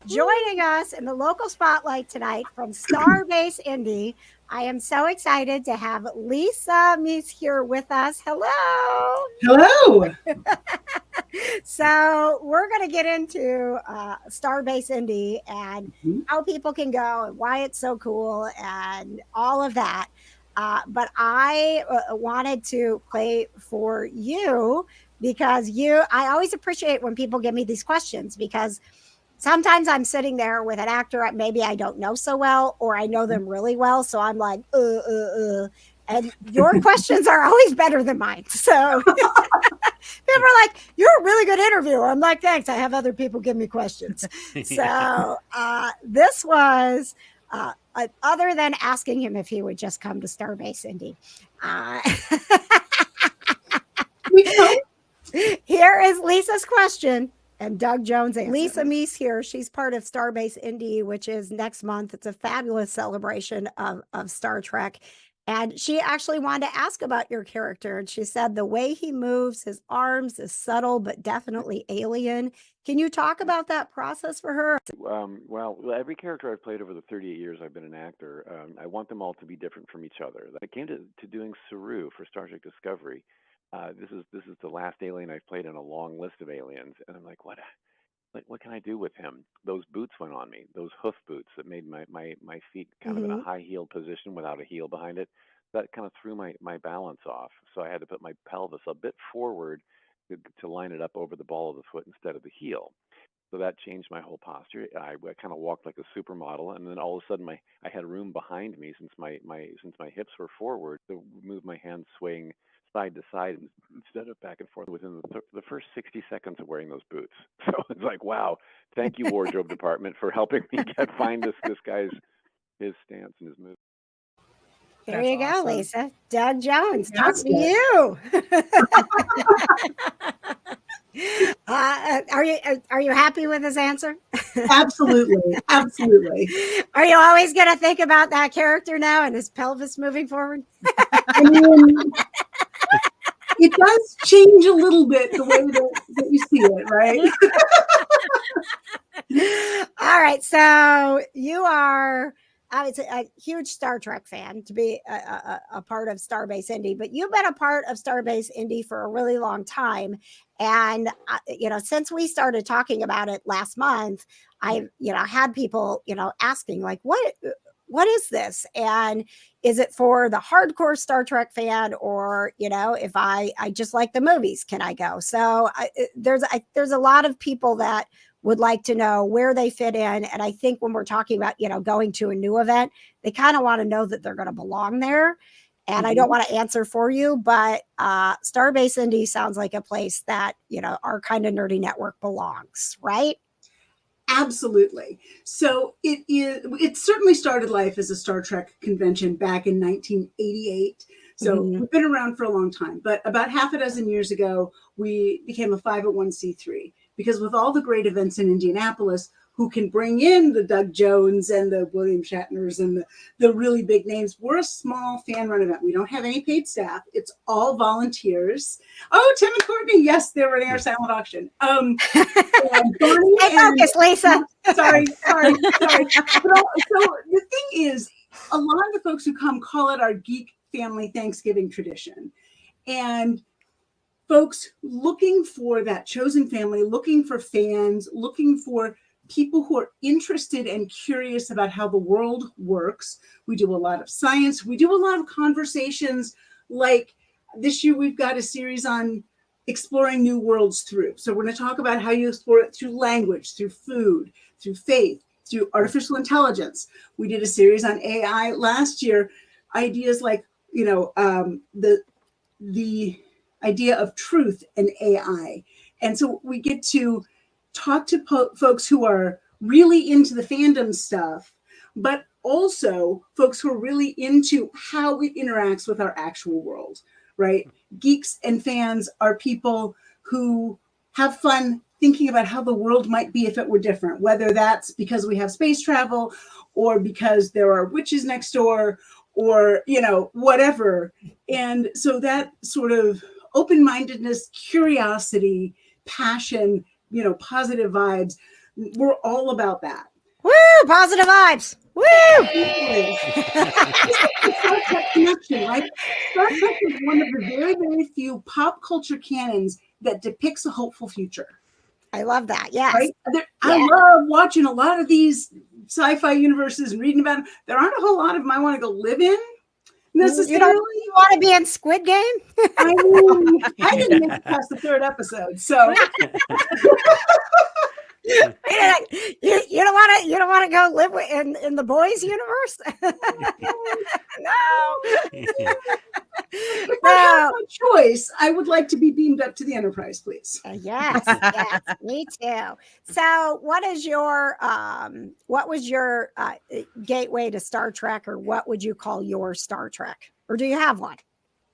Joining us in the local spotlight tonight from Starbase Indy, I am so excited to have Lisa Meece here with us. Hello. Hello. So, we're going to get into Starbase Indy and how people can go and why it's so cool and all of that. But I wanted to play for you because I always appreciate when people give me these questions because sometimes I'm sitting there with an actor maybe I don't know so well, or I know them really well. So I'm like, and your questions are always better than mine. So people are like, "You're a really good interviewer." I'm like, "Thanks. I have other people give me questions." So this was. Other than asking him if he would just come to Starbase Indy, uh, We hope. here is Lisa's question and Doug Jones' answer. Lisa Meece here. She's part of Starbase Indy, which is next month. It's a fabulous celebration of Star Trek. And she actually wanted to ask about your character. And she said the way he moves his arms is subtle, but definitely alien. Can you talk about that process for her? Well, every character I've played over the 38 years I've been an actor, I want them all to be different from each other. I came to doing Saru for Star Trek Discovery. This is the last alien I've played in a long list of aliens, and I'm like, what can I do with him? Those boots went on me, those hoof boots that made my feet kind of in a high heel position without a heel behind it. That kind of threw my balance off. So I had to put my pelvis a bit forward to line it up over the ball of the foot instead of the heel. So that changed my whole posture. I kind of walked like a supermodel, and then all of a sudden, I had room behind me since my hips were forward to move my hands swaying side to side instead of back and forth within the first 60 seconds of wearing those boots. So it's like, wow, thank you, wardrobe department, for helping me find this guy's his stance and his move. There That's you go, awesome. Lisa. Doug Jones, talk to Fantastic. you. Are you happy with his answer? Absolutely. Absolutely. Are you always going to think about that character now and his pelvis moving forward? I mean, it does change a little bit the way that you see it, right? All right. So you are obviously a huge Star Trek fan to be a part of Starbase Indy, but you've been a part of Starbase Indy for a really long time. And, since we started talking about it last month, I've, had people, asking like, what is this? And is it for the hardcore Star Trek fan, or if I just like the movies, can I go? So there's a lot of people that would like to know where they fit in. And I think when we're talking about, going to a new event, they kind of want to know that they're going to belong there. And I don't want to answer for you, but Starbase Indy sounds like a place that, our kind of nerdy network belongs, right? Absolutely. So it certainly started life as a Star Trek convention back in 1988. So we've been around for a long time, but about half a dozen years ago, we became a 501c3 because with all the great events in Indianapolis, who can bring in the Doug Jones and the William Shatners and the really big names. We're a small fan run event. We don't have any paid staff. It's all volunteers. Oh, Tim and Courtney, yes, they're running our silent auction. Stay focused, Lisa. Sorry. So the thing is, a lot of the folks who come call it our geek family Thanksgiving tradition. And folks looking for that chosen family, looking for fans, looking for people who are interested and curious about how the world works. We do a lot of science. We do a lot of conversations. Like this year, we've got a series on exploring new worlds through. So we're going to talk about how you explore it through language, through food, through faith, through artificial intelligence. We did a series on AI last year. Ideas like, the idea of truth and AI. And so we get to talk to folks who are really into the fandom stuff, but also folks who are really into how it interacts with our actual world, right? Geeks and fans are people who have fun thinking about how the world might be if it were different, whether that's because we have space travel or because there are witches next door or, whatever. And so that sort of open-mindedness, curiosity, passion, positive vibes, We're all about that. Woo! Positive vibes. Woo! It's Star Trek connection, right? Star Trek is one of the very, very few pop culture canons that depicts a hopeful future. I love that. Yes. Right? I love watching a lot of these sci-fi universes and reading about them. There aren't a whole lot of them I want to go live in necessarily. You want to be in Squid Game? I mean, I didn't make it past the 3rd episode, so you don't want to go live in the boys universe. No. if I have my choice, I would like to be beamed up to the Enterprise, please. Yes, me too. So, what was your gateway to Star Trek, or what would you call your Star Trek, or do you have one?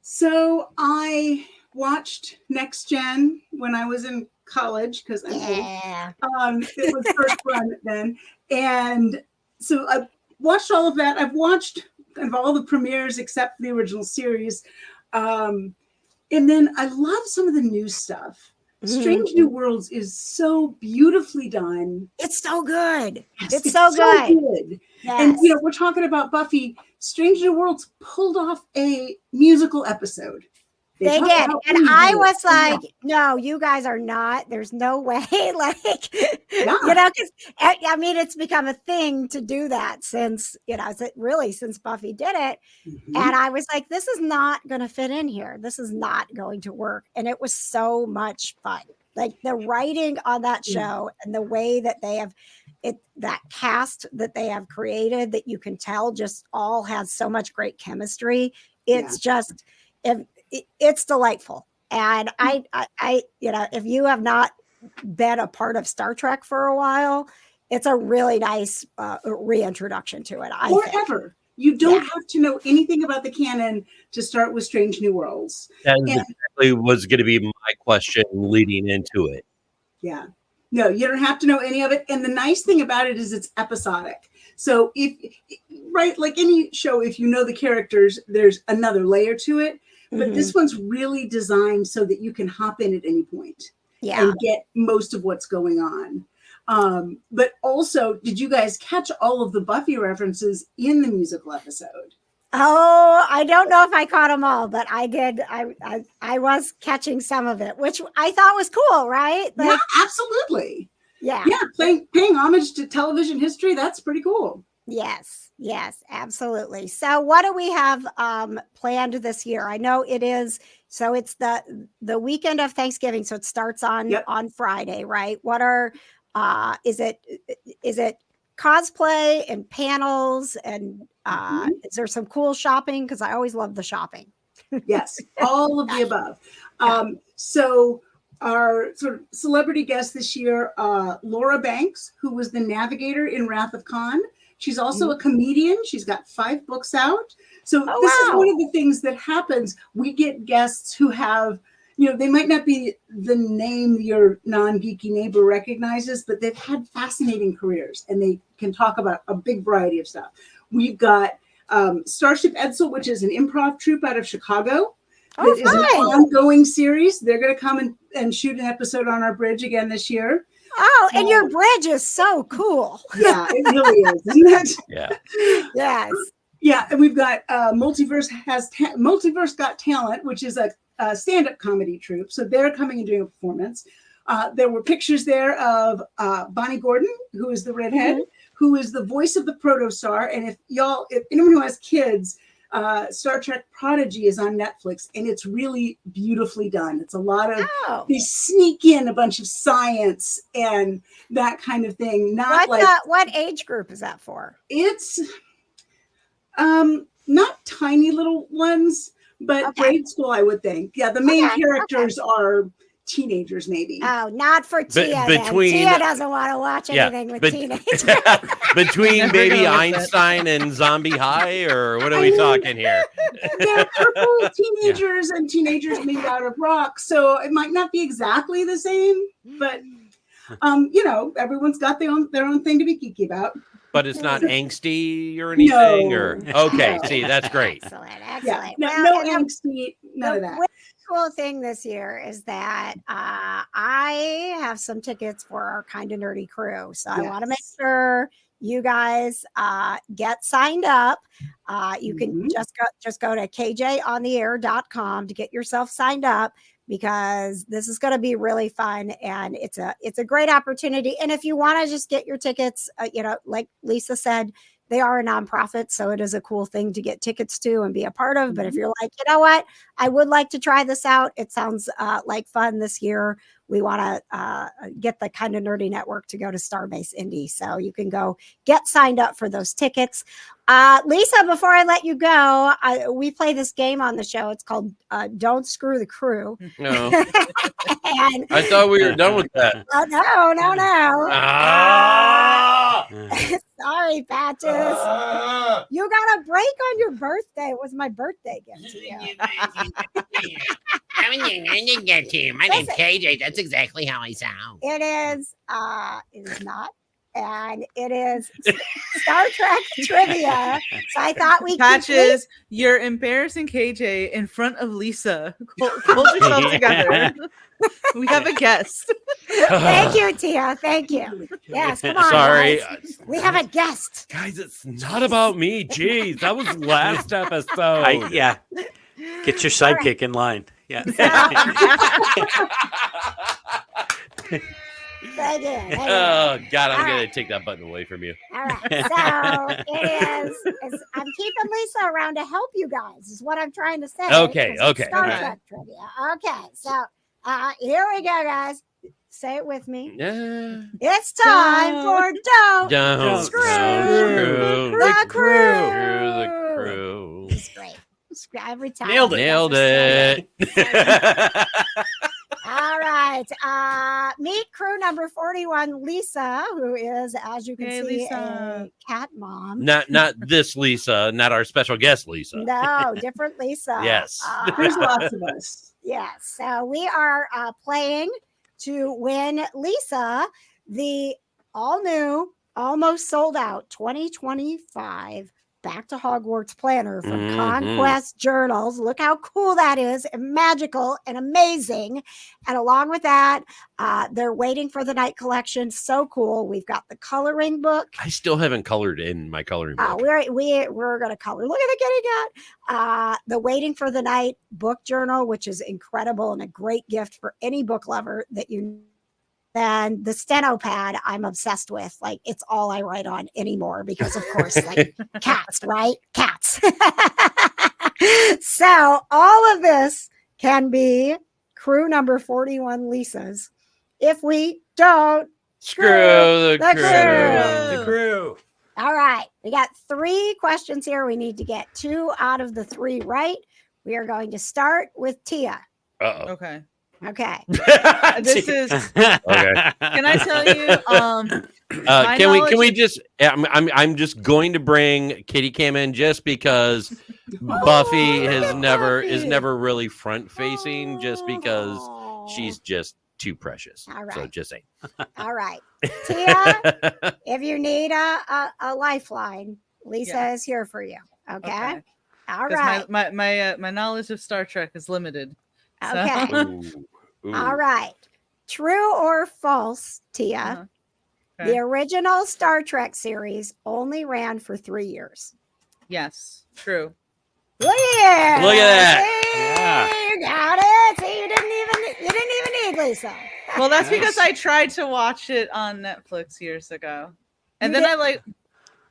So I watched Next Gen when I was in college because I'm old. It was first run then, and so I watched all of that. I've watched kind of all the premieres except the original series, and then I love some of the new stuff. Strange New Worlds is so beautifully done. It's so good. Yes, it's so good. Yes. And we're talking about Buffy. Strange New Worlds pulled off a musical episode. They did. And I was like, no, you guys are not. There's no way. Like, because I mean, it's become a thing to do that since Buffy did it. Mm-hmm. And I was like, this is not going to fit in here. This is not going to work. And it was so much fun. Like the writing on that show and the way that they have that cast that they have created, that you can tell just all has so much great chemistry. It's just, it's delightful. And I, if you have not been a part of Star Trek for a while, it's a really nice reintroduction to it. Forever. You don't have to know anything about the canon to start with Strange New Worlds. That exactly was going to be my question leading into it. Yeah. No, you don't have to know any of it. And the nice thing about it is it's episodic. So like any show, if you know the characters, there's another layer to it. But this one's really designed so that you can hop in at any point and get most of what's going on. But also, did you guys catch all of the Buffy references in the musical episode? Oh, I don't know if I caught them all, but I did. I was catching some of it, which I thought was cool, right? Like, yeah, absolutely. Yeah. Yeah, paying homage to television history, that's pretty cool. Yes, absolutely. So what do we have planned this year? I know it is, so it's the weekend of Thanksgiving, so it starts on Friday, right? What are is it cosplay and panels, and is there some cool shopping? Because I always love the shopping. Yes, all of the above. So our sort of celebrity guest this year, Laura Banks, who was the navigator in Wrath of Khan. She's also a comedian. She's got 5 books out. So this is one of the things that happens. We get guests who have, they might not be the name your non-geeky neighbor recognizes, but they've had fascinating careers and they can talk about a big variety of stuff. We've got Starship Edsel, which is an improv troupe out of Chicago. It is an ongoing series. They're going to come and shoot an episode on our bridge again this year. Oh, and your bridge is so cool. Yeah, it really is, isn't it? Yeah. Yes. Yeah, and we've got Multiverse Got Talent, which is a stand-up comedy troupe. So they're coming and doing a performance. There were pictures there of Bonnie Gordon, who is the redhead, who is the voice of the Protostar. And if anyone who has kids, Star Trek Prodigy is on Netflix, and it's really beautifully done. It's a lot of they sneak in a bunch of science and that kind of thing. What age group is that for? It's not tiny little ones, but grade school, I would think. Yeah, the main characters are teenagers, maybe. Oh, not for Tia. Tia doesn't want to watch anything with teenagers. Between Baby Einstein and Zombie High, or what are we talking here? They're purple teenagers and teenagers made out of rock, so it might not be exactly the same, but Everyone's got their own thing to be geeky about. But it's not angsty or anything, or okay. No. See, that's great. Excellent. Yeah, Well, no and angsty, none the of that. really cool thing this year is that I have some tickets for our Kind of Nerdy crew. So I want to make Yes. sure you guys get signed up. You can just go to kjontheair.com to get yourself signed up, because this is going to be really fun, and it's a great opportunity. And if you want to just get your tickets, like Lisa said, they are a nonprofit, so it is a cool thing to get tickets to and be a part of. But if you're like, you know what, I would like to try this out, it sounds like fun this year, we want to get the Kind of Nerdy Network to go to Starbase Indy. So you can go get signed up for those tickets. Lisa, before I let you go, we play this game on the show. It's called Don't Screw the Crew. No, And I thought we were done with that. oh, no. Ah! Sorry, Patches. You got a break on your birthday. It was my birthday gift to you. My name's KJ. That's exactly how I sound. It is not. And it is Star Trek trivia. So I thought we Patches, you're embarrassing KJ in front of Lisa. Hold yourself together. We have a guest. Thank you, Tia. Thank you. Yes, come on. Sorry, guys. We have a guest. guys. It's not about me. Jeez, that was last episode. Yeah. Get your sidekick in line. Yeah. Thank you. Oh God, I'm All gonna right. take that button away from you. All right. So I'm keeping Lisa around to help you guys, is what I'm trying to say. Okay, 'cause it's okay. Star Okay. Trek trivia. Okay. So here we go, guys. Say it with me. Yeah. It's time for Don't Screw the the crew. Screw the crew. It's great. It's great. Every time. Nailed it. Nailed it. All right. Meet crew number 41, Lisa, who is, as you can Hey, see, Lisa. a cat mom. not this Lisa, not our special guest Lisa. No, different Lisa. Yes. There's lots of us. Yes. So we are playing to win Lisa the all new, almost sold out 2025 Back to Hogwarts planner from Mhm. Conquest Journals. Look how cool that is, and magical and amazing. And along with that, they're Waiting for the Night collection. So cool. We've got the coloring book. I still haven't colored in my coloring book. We're gonna color. Look at the kitty cat. The Waiting for the Night book journal, which is incredible and a great gift for any book lover that you. And the steno pad, I'm obsessed with. Like, it's all I write on anymore because, of course, like cats, right? Cats. So all of this can be crew number 41 Lisa's if we don't Screw the the crew. The crew. All right. We got 3 questions here. We need to get 2 out of the 3 right. We are going to start with Tia. Uh-oh. Okay. Okay. This is. Okay. Can I tell you? My Can we knowledge- just I'm just going to bring Kitty Cam in just because Buffy look is at never Buffy. really front facing, just because Oh. she's just too precious. All So right. just saying. All right. Tia, if you need a lifeline, Lisa Yeah. is here for you. Okay. Okay. All 'Cause right. my knowledge of Star Trek is limited. So- Okay. Ooh, ooh. All right. True or false, Tia? Uh-huh. The Okay. original Star Trek series only ran for 3 years. Yes. True. Look at you. Look at that. See, you got it. See, you didn't even need Lisa. Well, that's because I tried to watch it on Netflix years ago, and You then did-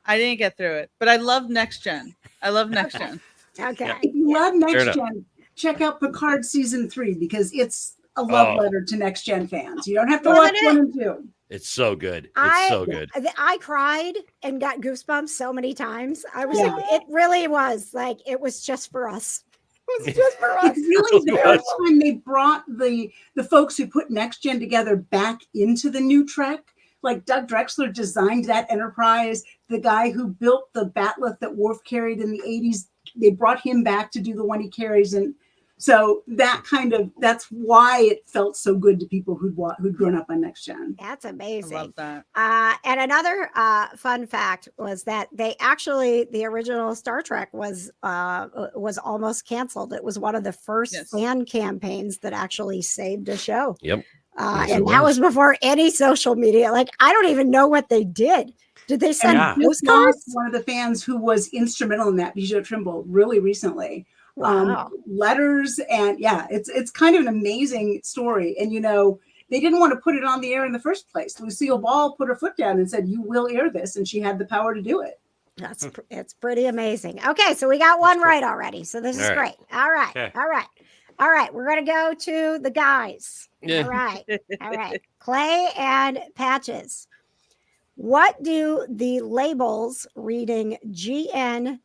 I didn't get through it. But I love Next Gen. I love Next Gen. Okay. If you love Fair Next enough. Gen, check out Picard season 3 because it's a love Oh. letter to Next Gen fans. You don't have to Well, watch it is. 1 and 2. It's so good. It's so good. I cried and got goosebumps so many times. I was Yeah. like, it really was like it was just for us. It was just for us. It's really the first time they brought the folks who put Next Gen together back into the new Trek. Like Doug Drexler designed that Enterprise. The guy who built the Batleth that Worf carried in the 80s, they brought him back to do the one he carries in So that's why it felt so good to people who'd grown up on Next Gen. That's I amazing. love that. And another fun fact was that the original Star Trek was almost canceled. It was one of the first fan campaigns that actually saved a show. Yep. And that was before any social media. Like, I don't even know what they did. Did they send postcards? One of the fans who was instrumental in that, Bijou Trimble, really recently. Wow. Letters, and it's kind of an amazing story. And they didn't want to put it on the air in the first place. Lucille Ball put her foot down and said, "You will air this," and she had the power to do it. It's pretty amazing. Okay, so we got one right already. So this is great. All right. Okay. All right. We're gonna go to the guys. Yeah. All right. Clay and Patches. What do the labels reading GNDN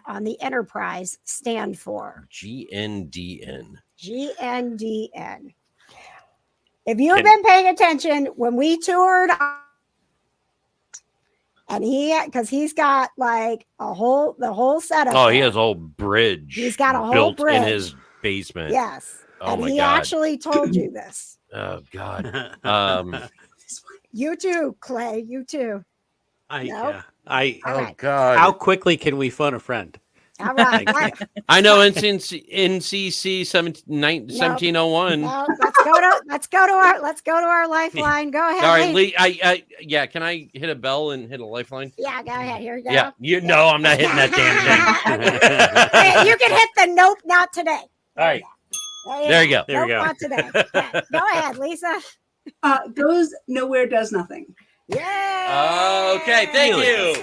on the Enterprise stand for? GNDN. GNDN. If you've been paying attention when we toured, and because he's got like the whole setup. Oh, he has a whole bridge. He's got a whole built bridge in his basement. Yes. Oh, and my he God. actually told you this. Oh God. You too, Clay. You too. Oh right. God. How quickly can we phone a friend? All right. I know NCC 1701. No, let's go to our lifeline. Go ahead. All right, Lee. Lee. Can I hit a bell and hit a lifeline? Yeah, go ahead. Here you go. Yeah, I'm not hitting that damn thing. Okay, you can hit the nope, not today. All right. There you go. There we go. Not today. Yeah. Go ahead, Lisa. Goes nowhere, does nothing. Yeah. Okay, thank you.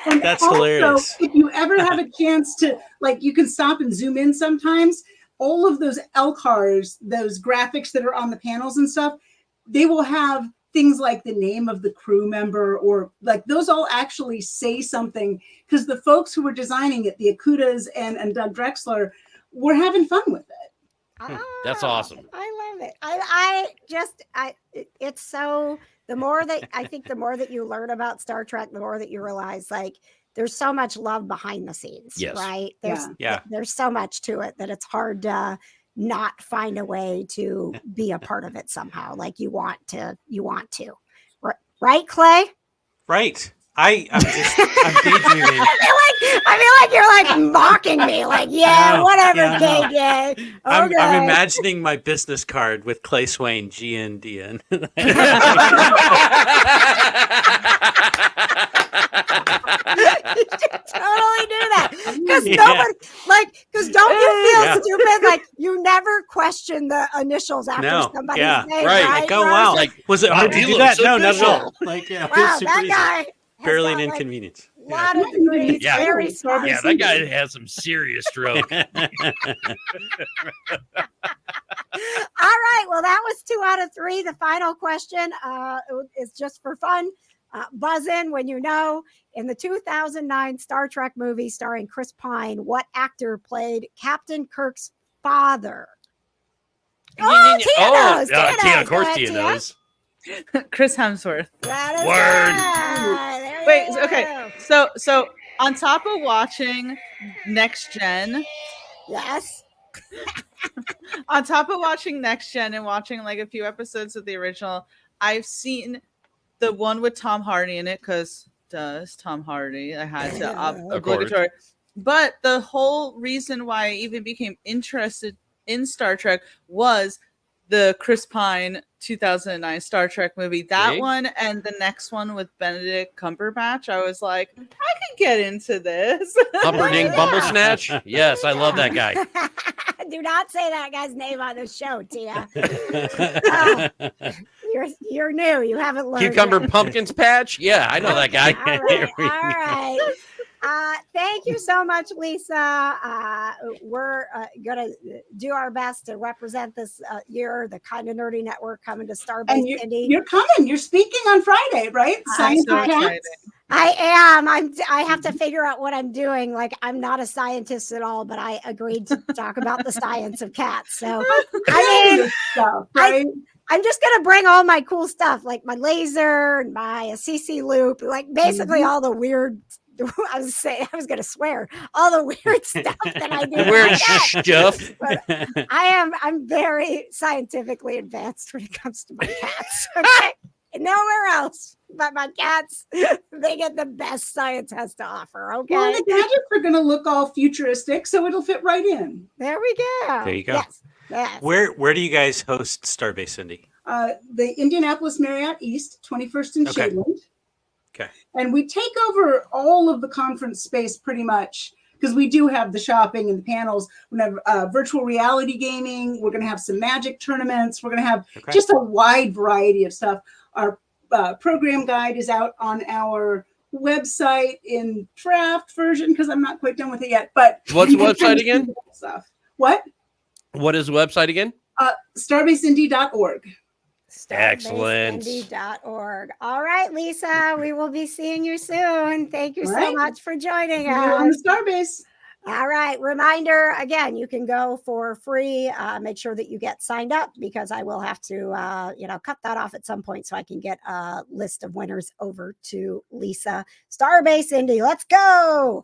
And That's also, hilarious. If you ever have a chance to, you can stop and zoom in sometimes. All of those LCARs, those graphics that are on the panels and stuff, they will have things like the name of the crew member, or those all actually say something, because the folks who were designing it, the Akutas and Doug Drexler, were having fun with it. That's awesome. I love it. It's so, the more that you learn about Star Trek, the more that you realize there's so much love behind the scenes, Yes. right? There's so much to it that it's hard to not find a way to be a part of it somehow. You want to, right, Clay? Right. I'm daydreaming. I feel like you're mocking me. Whatever, KJ. Okay. I'm imagining my business card with Clay Swain, GNDN. Totally do that, because don't you feel stupid? You never question the initials after somebody's name, right? Oh wow, was it hard to do that? No, not at all. Wow, that guy barely an inconvenience. A lot of degrees, very smart. Yeah, that guy has some serious stroke. All right, well, that was 2 out of 3. The final question is just for fun. Buzz in when you know. In the 2009 Star Trek movie starring Chris Pine, what actor played Captain Kirk's father? Oh, Tia knows. Tia, of course Tia knows. Chris Hemsworth. That is Word. Wait, okay. So on top of watching Next Gen, yes. On top of watching Next Gen and watching a few episodes of the original, I've seen the one with Tom Hardy in it, because Tom Hardy. I had to obligatory. But the whole reason why I even became interested in Star Trek was the Chris Pine 2009 Star Trek movie. That one and the next one with Benedict Cumberbatch. I was like, I can get into this. Humperdinck Bumblesnatch? Yes, I love that guy. Do not say that guy's name on the show, Tia. You're new. You haven't learned. Cucumber yet. Pumpkins Patch? Yeah, I know that guy. All right. Thank you so much, Lisa. We're going to do our best to represent this year, the Kind of Nerdy Network coming to Starbase Indy. You're coming. You're speaking on Friday, right? Science so excited. I am. I have to figure out what I'm doing. I'm not a scientist at all, but I agreed to talk about the science of cats. So stuff, right? I'm just going to bring all my cool stuff, like my laser and my CC loop, basically all the weird I was going to swear all the weird stuff that I do. with Weird my cat. stuff. But I'm very scientifically advanced when it comes to my cats. Okay. Nowhere else but my cats. They get the best science has to offer. Okay. Well, the gadgets are going to look all futuristic, so it'll fit right in. There we go. There you go. Yes. Yes. Where do you guys host Starbase Indy? The Indianapolis Marriott East, 21st and Okay. Shadeland. Okay. And we take over all of the conference space pretty much because we do have the shopping and the panels. We're going to have virtual reality gaming. We're going to have some magic tournaments. We're going to have just a wide variety of stuff. Our program guide is out on our website in draft version because I'm not quite done with it yet. But What's the website again? Stuff. What? What is the website again? Starbaseindy.org. Excellent. Starbaseindy.org. All right, Lisa, we will be seeing you soon. Thank you so much for joining us. You're on the Starbase. All right. Reminder again, you can go for free. Make sure that you get signed up because I will have to, cut that off at some point so I can get a list of winners over to Lisa. Starbase Indy. Let's go.